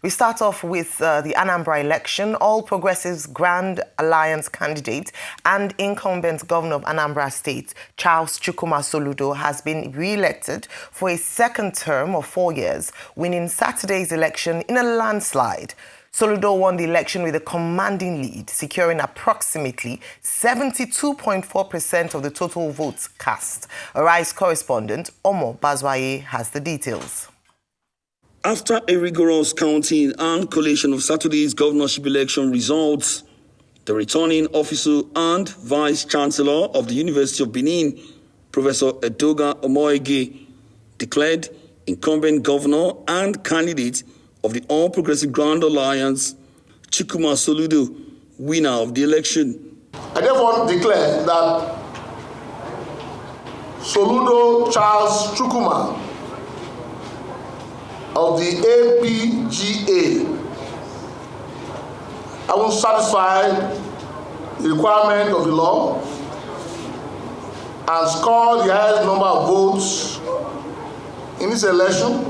We start off with the Anambra election. All Progressives Grand Alliance candidate and incumbent governor of Anambra State, Charles Chukwuma Soludo, has been re-elected for a second term of 4 years, winning Saturday's election in a landslide. Soludo won the election with a commanding lead, securing approximately 72.4% of the total votes cast. Arise correspondent Omo Bazwaye has the details. After a rigorous counting and collation of Saturday's governorship election results, the returning officer and vice-chancellor of the University of Benin, Professor Edoga Omoege, declared incumbent governor and candidate of the All Progressive Grand Alliance, Chukwuma Soludo, winner of the election. I therefore declare that Soludo Charles Chukwuma of the APGA, I will satisfy the requirement of the law and score the highest number of votes in this election,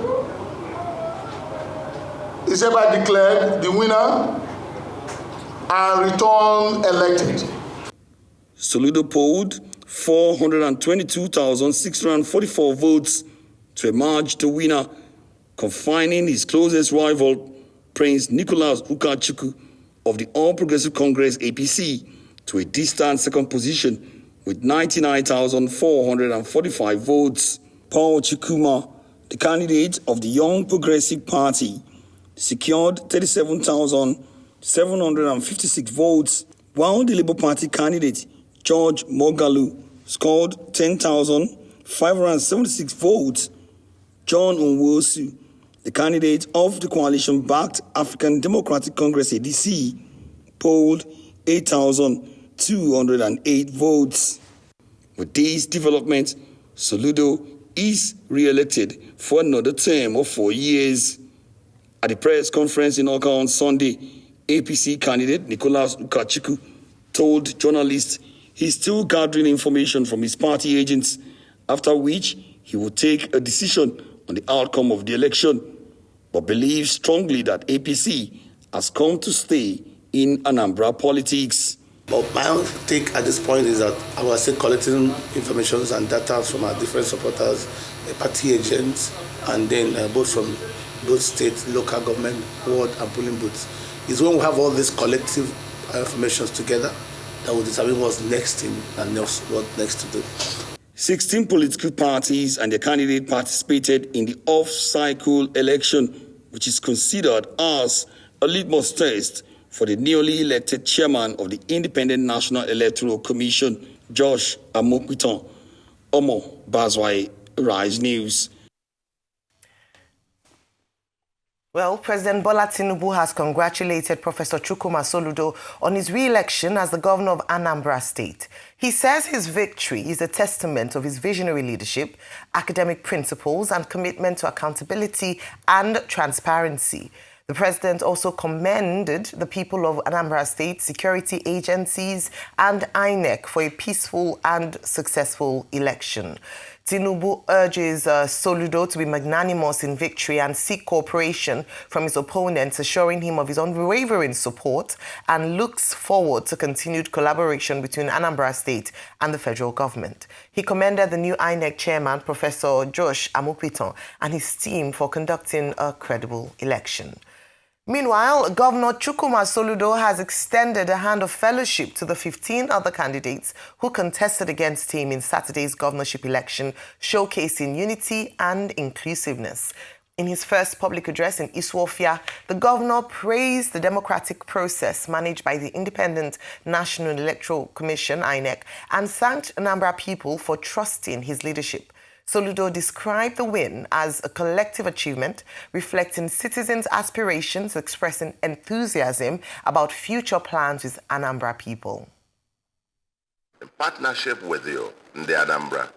is hereby declared the winner and returned elected. Soludo polled 422,644 votes to emerge the winner, confining his closest rival, Prince Nicholas Ukachukwu of the All Progressive Congress APC, to a distant second position with 99,445 votes. Paul Chukwuma, the candidate of the Young Progressive Party, secured 37,756 votes, while the Labour Party candidate, George Mogalu, scored 10,576 votes. John Onwosu, the candidate of the coalition-backed African Democratic Congress ADC, polled 8,208 votes. With these developments, Soludo is re-elected for another term of 4 years. At the press conference in Oka on Sunday, APC candidate Nicholas Ukachukwu told journalists he's still gathering information from his party agents, after which he will take a decision on the outcome of the election, but believes strongly that APC has come to stay in Anambra politics. But my own take at this point is that I was still collecting information and data from our different supporters, party agents, and then both from both state, local government, ward, and polling booths. It's when we have all these collective information together that will determine what's next in and what next to do. 16 political parties and their candidate participated in the off-cycle election, which is considered as a litmus test for the newly elected chairman of the Independent National Electoral Commission, Josh Amopiton. Omo Bazwai, Rise News. Well, President Bola Tinubu has congratulated Professor Chukwuma Soludo on his re-election as the governor of Anambra State. He says his victory is a testament of his visionary leadership, academic principles, and commitment to accountability and transparency. The president also commended the people of Anambra State, security agencies, and INEC for a peaceful and successful election. Tinubu urges Soludo to be magnanimous in victory and seek cooperation from his opponents, assuring him of his unwavering support, and looks forward to continued collaboration between Anambra State and the federal government. He commended the new INEC chairman, Professor Josh Amopiton, and his team for conducting a credible election. Meanwhile, Governor Chukwuma Soludo has extended a hand of fellowship to the 15 other candidates who contested against him in Saturday's governorship election, showcasing unity and inclusiveness. In his first public address in Iswofia, the governor praised the democratic process managed by the Independent National Electoral Commission, INEC, and thanked Anambra people for trusting his leadership. Soludo described the win as a collective achievement, reflecting citizens' aspirations, expressing enthusiasm about future plans with Anambra people. In partnership with you, the Anambra,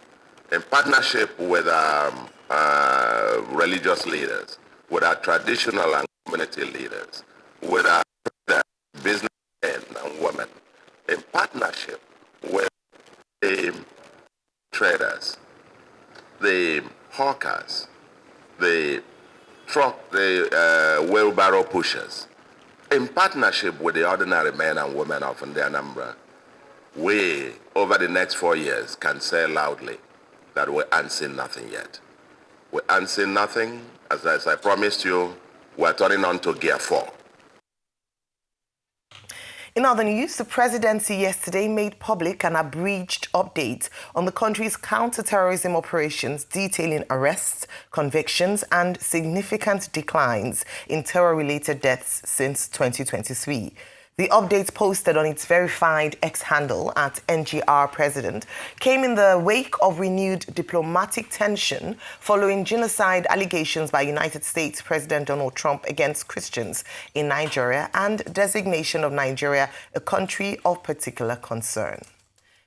in partnership with religious leaders, with our traditional and community leaders, with our businessmen and women, in partnership with the traders, the hawkers, the the wheelbarrow pushers, in partnership with the ordinary men and women of the Anambra, we, over the next 4 years, can say loudly that we ain't seen nothing yet. We ain't seen nothing. As I promised you, we're turning on to gear 4. In other news, the presidency yesterday made public an abridged update on the country's counter-terrorism operations, detailing arrests, convictions, and significant declines in terror-related deaths since 2023. The update, posted on its verified X handle at NGR President, came in the wake of renewed diplomatic tension following genocide allegations by United States President Donald Trump against Christians in Nigeria and designation of Nigeria a country of particular concern.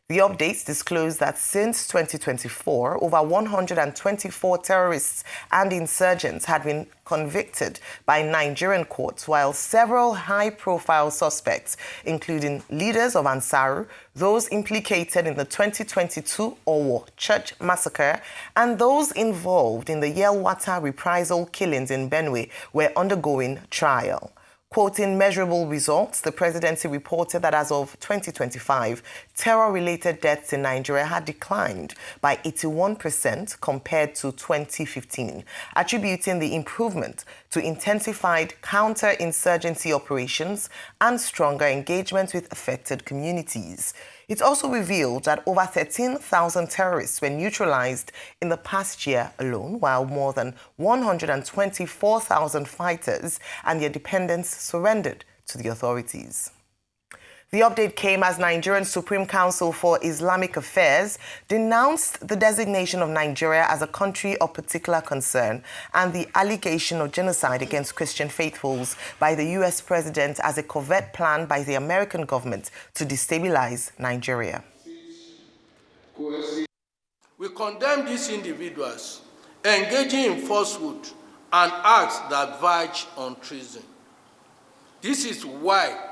The updates disclosed that since 2024, over 124 terrorists and insurgents had been convicted by Nigerian courts, while several high-profile suspects, including leaders of Ansaru, those implicated in the 2022 Owo church massacre, and those involved in the Yelwata reprisal killings in Benue, were undergoing trial. Quoting measurable results, the presidency reported that as of 2025, terror-related deaths in Nigeria had declined by 81% compared to 2015, attributing the improvement to intensified counter-insurgency operations and stronger engagement with affected communities. It also revealed that over 13,000 terrorists were neutralized in the past year alone, while more than 124,000 fighters and their dependents surrendered to the authorities. The update came as Nigerian Supreme Council for Islamic Affairs denounced the designation of Nigeria as a country of particular concern and the allegation of genocide against Christian faithfuls by the U.S. president as a covert plan by the American government to destabilize Nigeria. We condemn these individuals engaging in falsehood and acts that verge on treason. This is why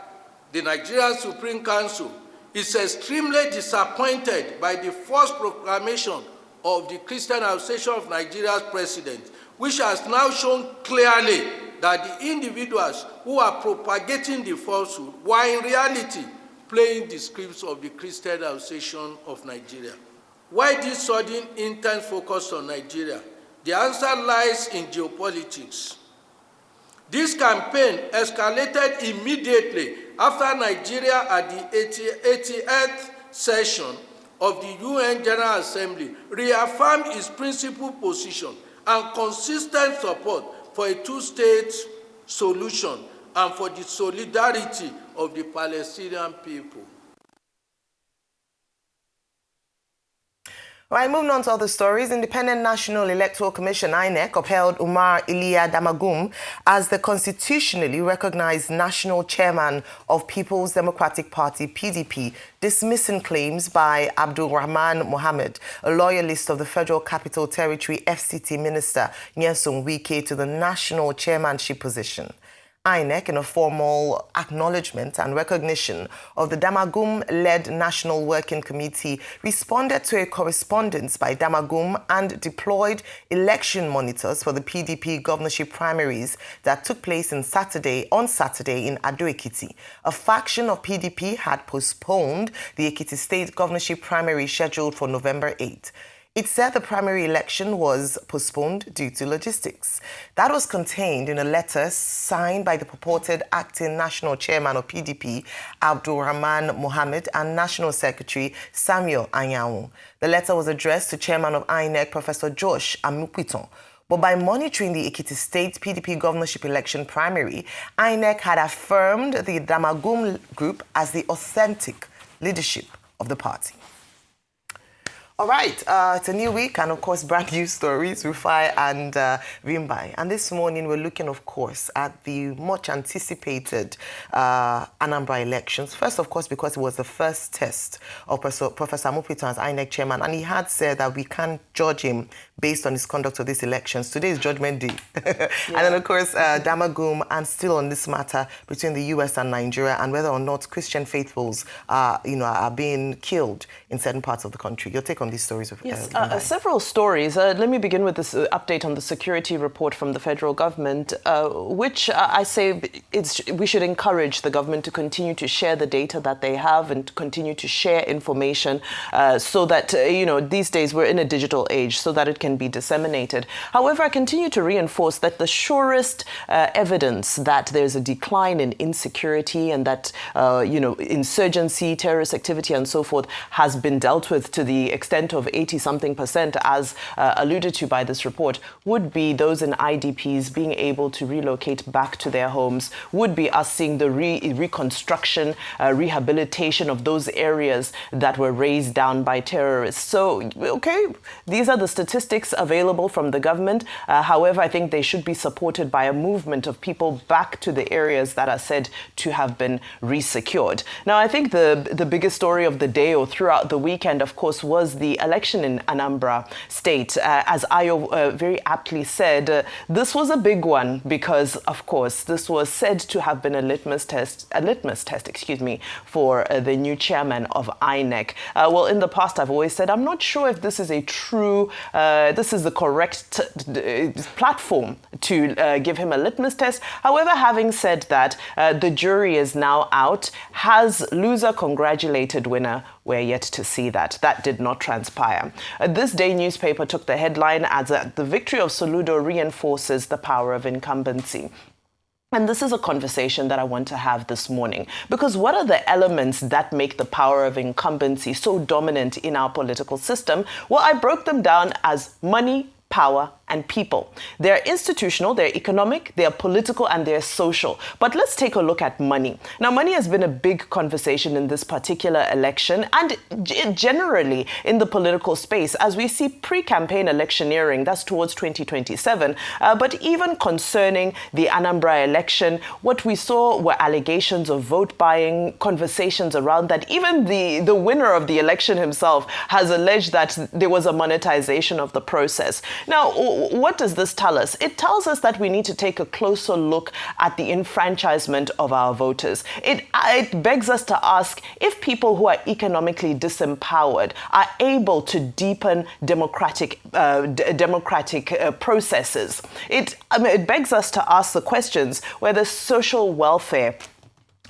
the Nigerian Supreme Council is extremely disappointed by the false proclamation of the Christian Association of Nigeria's president, which has now shown clearly that the individuals who are propagating the falsehood were in reality playing the scripts of the Christian Association of Nigeria. Why this sudden intense focus on Nigeria? The answer lies in geopolitics. This campaign escalated immediately after Nigeria, at the 88th session of the UN General Assembly, reaffirmed its principal position and consistent support for a two-state solution and for the solidarity of the Palestinian people. All right, moving on to other stories. Independent National Electoral Commission, INEC, upheld Umar Iliya Damagum as the constitutionally recognized national chairman of People's Democratic Party, PDP, dismissing claims by Abdul Rahman Mohammed, a loyalist of the Federal Capital Territory FCT Minister Nyesom Wike, to the national chairmanship position. INEC, in a formal acknowledgement and recognition of the Damagum-led National Working Committee, responded to a correspondence by Damagum and deployed election monitors for the PDP governorship primaries that took place on Saturday in Ado-Ekiti. A faction of PDP had postponed the Ekiti State governorship primary scheduled for November 8. It said the primary election was postponed due to logistics. That was contained in a letter signed by the purported acting national chairman of PDP, Abdul Rahman Mohammed, and National Secretary Samuel Anyanwu. The letter was addressed to Chairman of INEC, Professor Josh Amupiton. But by monitoring the Ekiti State PDP governorship election primary, INEC had affirmed the Damagum group as the authentic leadership of the party. All right, it's a new week and, of course, brand new stories, Rufai and Vimbai. And this morning, we're looking, of course, at the much anticipated Anambra elections. First, of course, because it was the first test of Professor Amupiton as INEC chairman, and he had said that we can't judge him based on his conduct of these elections. Today is Judgment Day. Yeah. And then, of course, Damagum, and still on this matter between the U.S. and Nigeria, and whether or not Christian faithfuls are being killed in certain parts of the country. Your take on these stories of Yes, several stories. Let me begin with this update on the security report from the federal government, which I say we should encourage the government to continue to share the data that they have and to continue to share information so that, these days we're in a digital age, so that it can be disseminated. However, I continue to reinforce that the surest evidence that there's a decline in insecurity and that, insurgency, terrorist activity and so forth has been dealt with to the extent of 80-something%, as alluded to by this report, would be those in IDPs being able to relocate back to their homes, would be us seeing the reconstruction, rehabilitation of those areas that were razed down by terrorists. So, okay, these are the statistics available from the government. However, I think they should be supported by a movement of people back to the areas that are said to have been resecured. Now, I think the biggest story of the day or throughout the weekend, of course, was the election in Anambra State. As Ayo very aptly said, this was a big one because, of course, this was said to have been a litmus test, for the new chairman of INEC. Well, in the past, I've always said, I'm not sure if this is this is the correct platform to give him a litmus test. However, having said that, the jury is now out. Has loser congratulated winner? We're yet to see that. That did not transpire. This day newspaper took the headline as the victory of Soludo reinforces the power of incumbency. And this is a conversation that I want to have this morning, because what are the elements that make the power of incumbency so dominant in our political system? Well, I broke them down as money, power, and people. They're institutional, they're economic, they're political, and they're social. But let's take a look at money. Now, money has been a big conversation in this particular election and generally in the political space as we see pre-campaign electioneering, that's towards 2027. But even concerning the Anambra election, what we saw were allegations of vote buying, conversations around that. Even the winner of the election himself has alleged that there was a monetization of the process. Now, what does this tell us? It tells us that we need to take a closer look at the enfranchisement of our voters. It begs us to ask if people who are economically disempowered are able to deepen democratic processes. It begs us to ask the questions whether social welfare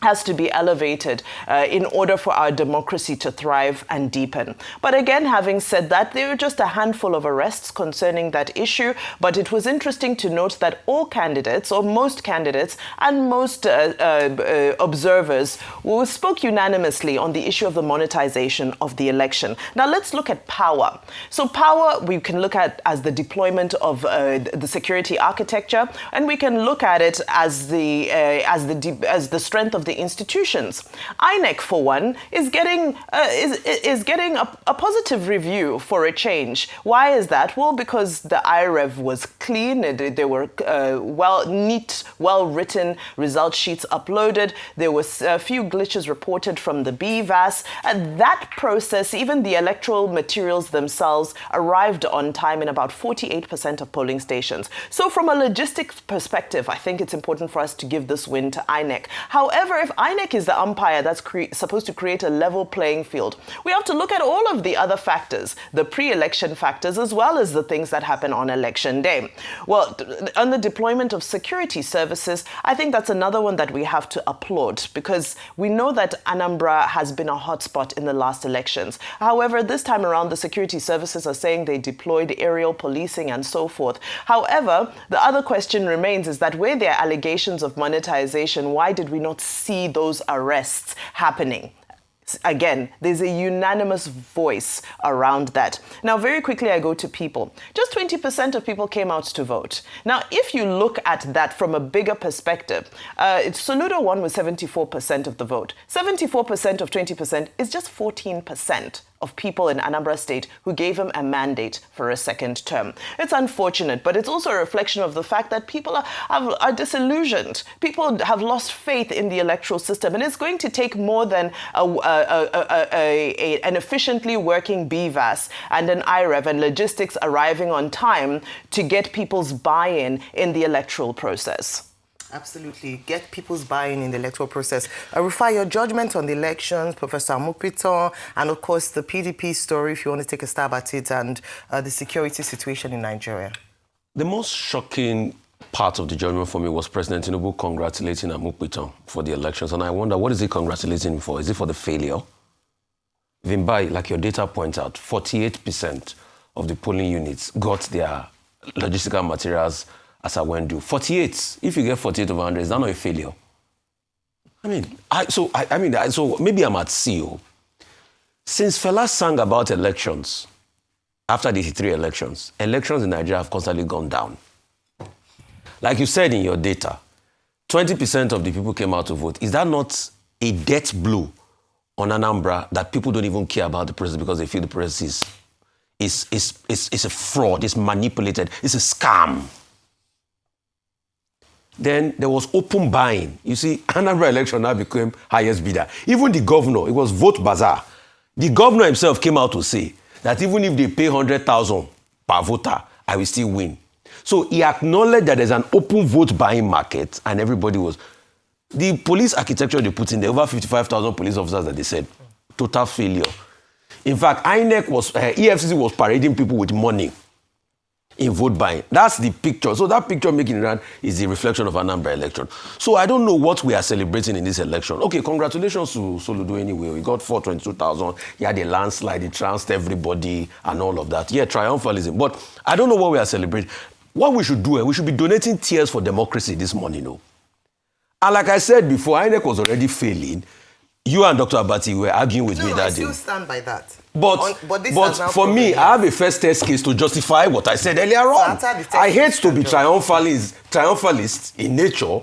has to be elevated in order for our democracy to thrive and deepen. But again, having said that, there were just a handful of arrests concerning that issue, but it was interesting to note that all candidates, or most candidates, and most observers spoke unanimously on the issue of the monetization of the election. Now let's look at power. So power we can look at as the deployment of the security architecture, and we can look at it as the strength of the institutions. INEC, for one, is getting a positive review for a change. Why is that? Well, because the IREV was clean. There were well-written result sheets uploaded. There was a few glitches reported from the BVAS. And that process, even the electoral materials themselves, arrived on time in about 48% of polling stations. So from a logistics perspective, I think it's important for us to give this win to INEC. However, if INEC is the umpire that's supposed to create a level playing field, we have to look at all of the other factors, the pre-election factors, as well as the things that happen on election day. Well, on the deployment of security services, I think that's another one that we have to applaud, because we know that Anambra has been a hotspot in the last elections. However, this time around, the security services are saying they deployed aerial policing and so forth. However, the other question remains is that where there are allegations of monetization, why did we not see those arrests happening? Again, there's a unanimous voice around that. Now, very quickly, I go to people. Just 20% of people came out to vote. Now, if you look at that from a bigger perspective, Soludo won with 74% of the vote. 74% of 20% is just 14% of people in Anambra State who gave him a mandate for a second term. It's unfortunate, but it's also a reflection of the fact that people are disillusioned. People have lost faith in the electoral system, and it's going to take more than an efficiently working BVAS and an IREV and logistics arriving on time to get people's buy-in in the electoral process. Absolutely. Get people's buy-in in the electoral process. Rufai, your judgment on the elections, Professor Amukpiton, and of course the PDP story, if you want to take a stab at it, and the security situation in Nigeria. The most shocking part of the judgment for me was President Tinubu congratulating Amukpiton for the elections. And I wonder, what is he congratulating him for? Is it for the failure? Vimbai, like your data points out, 48% of the polling units got their logistical materials as I went due. 48. If you get 48 over 100, is that not a failure? So maybe I'm at sea. Since Fela sang about elections, after the 3 elections in Nigeria have constantly gone down. Like you said in your data, 20% of the people came out to vote. Is that not a death blow on Anambra that people don't even care about the process because they feel the process is a fraud, it's manipulated, it's a scam? Then there was open buying. You see, Anambra election now became highest bidder. Even the governor, it was vote bazaar. The governor himself came out to say that even if they pay 100,000 per voter, I will still win. So he acknowledged that there's an open vote buying market, and everybody was. The police architecture they put in there, over 55,000 police officers that they said, total failure. In fact, INEC EFCC was parading people with money in vote buying. That's the picture. So that picture making it around is the reflection of Anambra election. So I don't know what we are celebrating in this election. Okay, congratulations to Soludo anyway. We got 422,000. He had a landslide. He trounced everybody and all of that. Yeah, triumphalism. But I don't know what we are celebrating. What we should do, we should be donating tears for democracy this morning, And like I said before, INEC was already failing. You and Dr. Abati were arguing with me that day. I still stand by that. But for me, I have a first test case to justify what I said earlier on. I hate to be triumphalist in nature,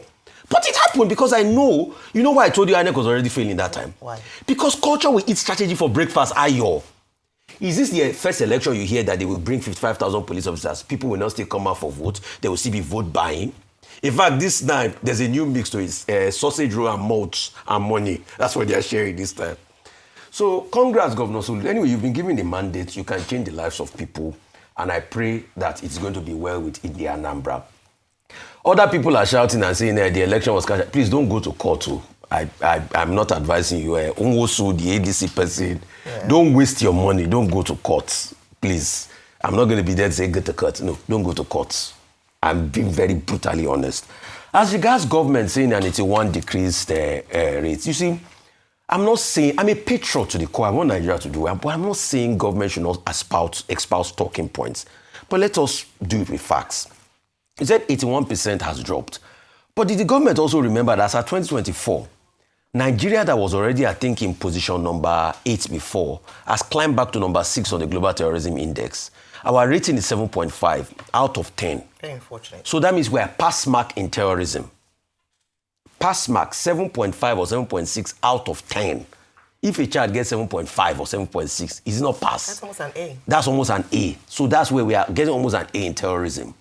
but it happened because I know. You know why I told you INEC was already failing that time? Why? Because culture will eat strategy for breakfast. Is this the first election you hear that they will bring 55,000 police officers? People will not still come out for vote. There will still be vote buying. In fact, this time, there's a new mix to it. Sausage roll and mulch and money. That's what they are sharing this time. So, congrats, Governor Soludo. Anyway, you've been given the mandate. You can change the lives of people. And I pray that it's going to be well with the Anambra. Other people are shouting and saying the election was cashed. Please don't go to court. I'm not advising you. Unwosu, the ADC person, don't waste your money. Don't go to court. Please. I'm not going to be there to say get to court. No, don't go to court. I'm being very brutally honest. As regards government saying an 81 decreased rates, you see, I'm not saying, I'm a patriot to the core. I want Nigeria to do well, but I'm not saying government should not espouse talking points. But let us do it with facts. You said 81% has dropped. But did the government also remember that as at 2024, Nigeria, that was already, I think, in position number 8 before, has climbed back to number 6 on the Global Terrorism Index. Our rating is 7.5 out of 10. Very unfortunate. So that means we're pass mark in terrorism. Pass mark 7.5 or 7.6 out of 10. If a child gets 7.5 or 7.6, is it not pass? That's almost an A. That's almost an A. So that's where we are getting almost an A in terrorism.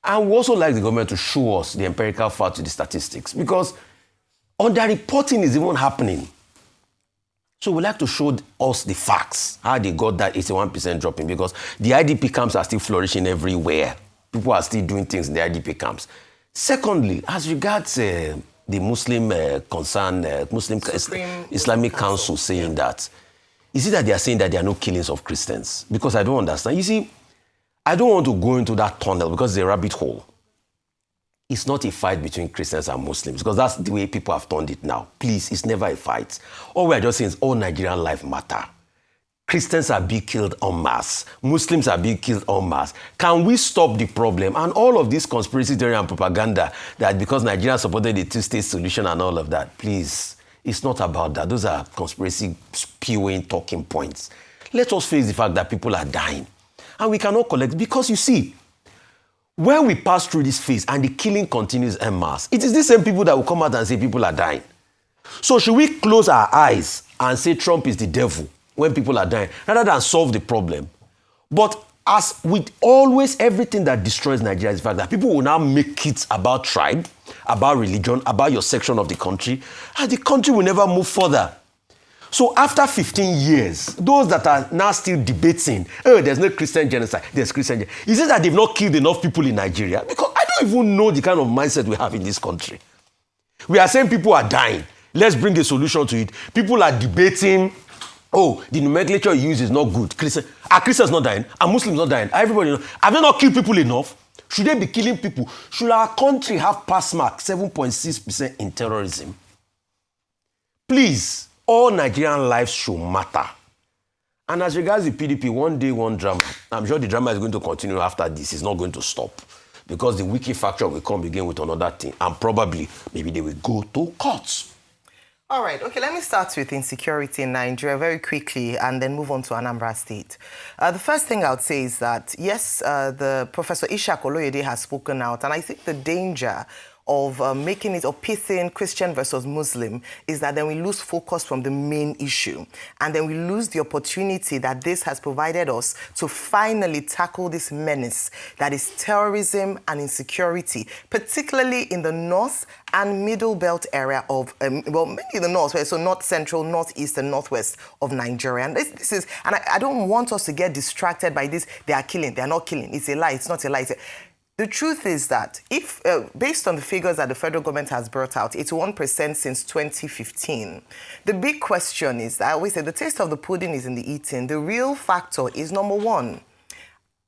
And we also like the government to show us the empirical fact to the statistics, because underreporting is even happening. So we like to show us the facts, how they got that 81% dropping, because the IDP camps are still flourishing everywhere. People are still doing things in the IDP camps. Secondly, as regards the Muslim Islamic Council saying that, is it that they are saying that there are no killings of Christians? Because I don't understand. You see, I don't want to go into that tunnel because it's a rabbit hole. It's not a fight between Christians and Muslims, because that's the way people have turned it now. Please, it's never a fight. All we're just saying is all Nigerian life matter. Christians are being killed en masse. Muslims are being killed en masse. Can we stop the problem? And all of this conspiracy theory and propaganda that because Nigeria supported the two-state solution and all of that, please, it's not about that. Those are conspiracy spewing talking points. Let us face the fact that people are dying. And we cannot collect, because you see, when we pass through this phase and the killing continues en masse, it is the same people that will come out and say people are dying. So should we close our eyes and say Trump is the devil when people are dying, rather than solve the problem? But as with always everything that destroys Nigeria is the fact that people will now make it about tribe, about religion, about your section of the country, and the country will never move further. So after 15 years, those that are now still debating, oh, there's no Christian genocide, there's Christian genocide. Is it that they've not killed enough people in Nigeria? Because I don't even know the kind of mindset we have in this country. We are saying people are dying. Let's bring a solution to it. People are debating, oh, the nomenclature you use is not good. Are Christians not dying? Are Muslims not dying? Are everybody not? Have they not killed people enough? Should they be killing people? Should our country have pass mark 7.6% in terrorism? Please, all Nigerian lives should matter. And as regards the PDP, one day, one drama. I'm sure the drama is going to continue after this. It's not going to stop. Because the wiki factor will come again with another thing. And probably, maybe they will go to courts. All right. Okay, let me start with insecurity in Nigeria very quickly and then move on to Anambra State. The first thing I would say is that, yes, the Professor Ishak Oloyede has spoken out, and I think the danger of making it or pitting Christian versus Muslim is that then we lose focus from the main issue. And then we lose the opportunity that this has provided us to finally tackle this menace that is terrorism and insecurity, particularly in the north and middle belt area of, well, mainly the north, so north central, northeast, and northwest of Nigeria. And this is, and I don't want us to get distracted by this. They are killing, they are not killing. It's a lie, it's not a lie. The truth is that if, based on the figures that the federal government has brought out, it's 1% since 2015. The big question is, I always say, the taste of the pudding is in the eating. The real factor is, number one,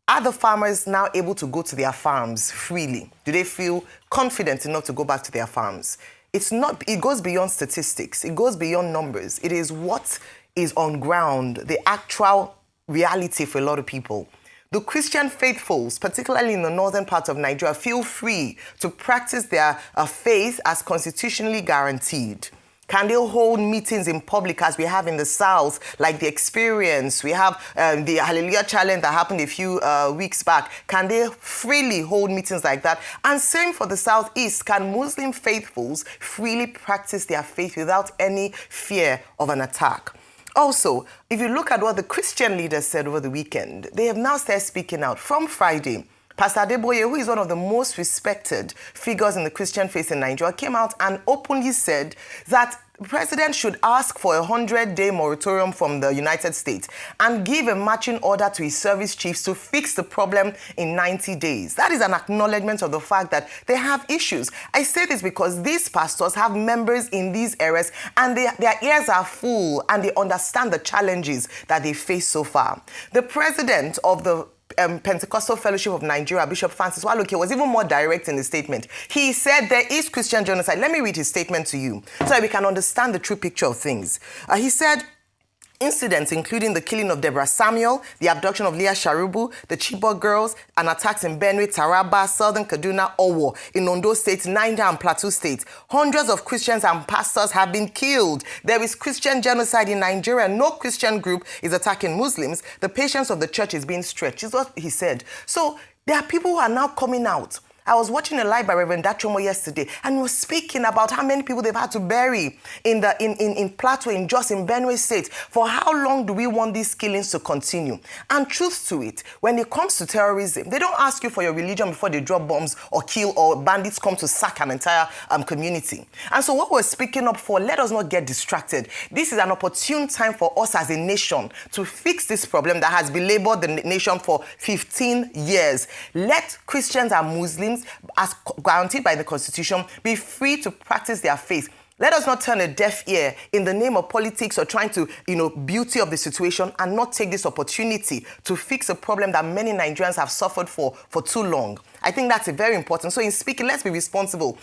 are the farmers now able to go to their farms freely? Do they feel confident enough to go back to their farms? It's not, it goes beyond statistics. It goes beyond numbers. It is what is on ground, the actual reality for a lot of people. The Christian faithfuls, particularly in the northern part of Nigeria, feel free to practice their faith as constitutionally guaranteed. Can they hold meetings in public as we have in the South, like the Experience? We have the Hallelujah Challenge that happened a few weeks back. Can they freely hold meetings like that? And same for the Southeast. Can Muslim faithfuls freely practice their faith without any fear of an attack? Also, if you look at what the Christian leaders said over the weekend, they have now started speaking out. From Friday, Pastor Adeboye, who is one of the most respected figures in the Christian faith in Nigeria, came out and openly said that the president should ask for a 100-day moratorium from the United States and give a marching order to his service chiefs to fix the problem in 90 days. That is an acknowledgement of the fact that they have issues. I say this because these pastors have members in these areas and their ears are full and they understand the challenges that they face so far. The president of the Pentecostal Fellowship of Nigeria, Bishop Francis Waloke, was even more direct in the statement. He said there is Christian genocide. Let me read his statement to you so that we can understand the true picture of things. He said, incidents including the killing of Deborah Samuel, the abduction of Leah Sharubu, the Chibok girls, and attacks in Benue, Taraba, Southern Kaduna, Owo, in Ondo State, Niger, and Plateau State. Hundreds of Christians and pastors have been killed. There is Christian genocide in Nigeria. No Christian group is attacking Muslims. The patience of the church is being stretched, is what he said. So there are people who are now coming out. I was watching a live by Reverend Dachomo yesterday, and he was speaking about how many people they've had to bury in Plateau, in Jos, in Benue State. For how long do we want these killings to continue? And truth to it, when it comes to terrorism, they don't ask you for your religion before they drop bombs or kill or bandits come to sack an entire community. And so what we're speaking up for, let us not get distracted. This is an opportune time for us as a nation to fix this problem that has belabored the nation for 15 years. Let Christians and Muslims, as guaranteed by the Constitution, be free to practice their faith. Let us not turn a deaf ear in the name of politics or trying to, beauty of the situation and not take this opportunity to fix a problem that many Nigerians have suffered for too long. I think that's very important. So in speaking, let's be responsible.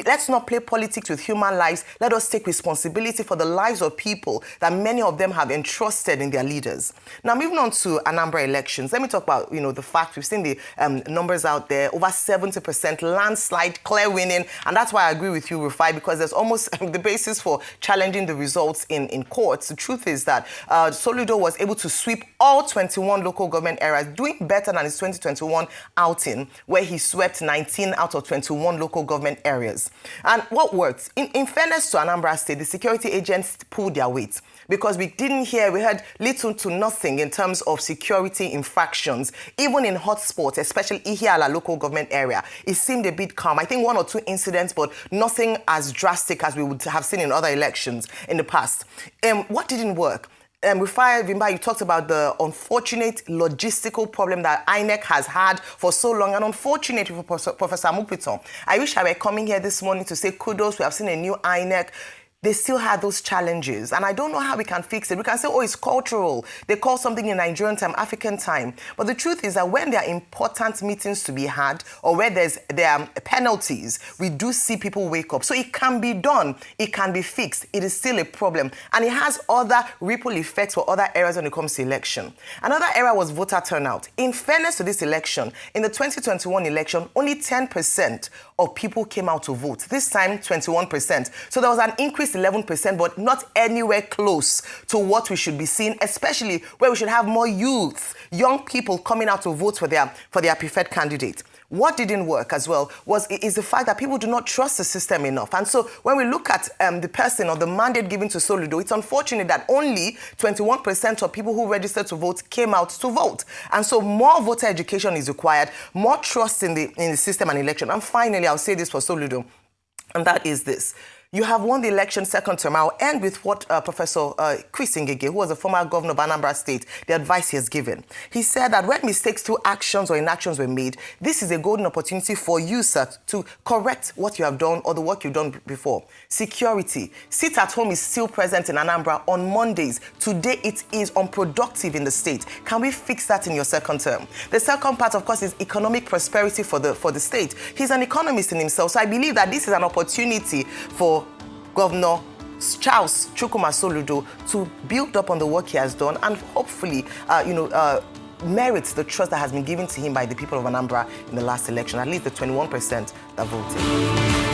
Let's not play politics with human lives. Let us take responsibility for the lives of people that many of them have entrusted in their leaders. Now, moving on to Anambra elections, let me talk about, the fact we've seen the numbers out there, over 70% landslide, clear winning. And that's why I agree with you, Rufai, because there's almost the basis for challenging the results in courts. The truth is that Soludo was able to sweep all 21 local government areas, doing better than his 2021 outing, where he swept 19 out of 21 local government areas. And what worked? In fairness to Anambra State, the security agents pulled their weight because we heard little to nothing in terms of security infractions, even in hotspots, especially Ihiala local government area. It seemed a bit calm. I think 1 or 2 incidents, but nothing as drastic as we would have seen in other elections in the past. What didn't work? Rufai Vimba, you talked about the unfortunate logistical problem that INEC has had for so long, and unfortunately for Professor Mupiton. I wish I were coming here this morning to say kudos, we have seen a new INEC. They still have those challenges, and I don't know how we can fix it. We can say, oh, it's cultural. They call something in Nigerian time, African time. But the truth is that when there are important meetings to be had, or where there are penalties, we do see people wake up. So it can be done. It can be fixed. It is still a problem. And it has other ripple effects for other areas when it comes to election. Another area was voter turnout. In fairness to this election, in the 2021 election, only 10% of people came out to vote. This time, 21%. So there was an increase 11%, but not anywhere close to what we should be seeing, especially where we should have more youth, young people coming out to vote for their preferred candidate. What didn't work as well is the fact that people do not trust the system enough. And so when we look at the person or the mandate given to Soludo, it's unfortunate that only 21% of people who registered to vote came out to vote. And so more voter education is required, more trust in the system and election. And finally, I'll say this for Soludo, and that is this. You have won the election second term. I'll end with what Professor Chris Ngige, who was a former governor of Anambra State, the advice he has given. He said that when mistakes through actions or inactions were made, this is a golden opportunity for you, sir, to correct what you have done or the work you've done before. Security. Sit at home is still present in Anambra on Mondays. Today it is unproductive in the state. Can we fix that in your second term? The second part, of course, is economic prosperity for the state. He's an economist in himself, so I believe that this is an opportunity for Governor Charles Chukwuma Soludo to build up on the work he has done and hopefully, merits the trust that has been given to him by the people of Anambra in the last election, at least the 21% that voted.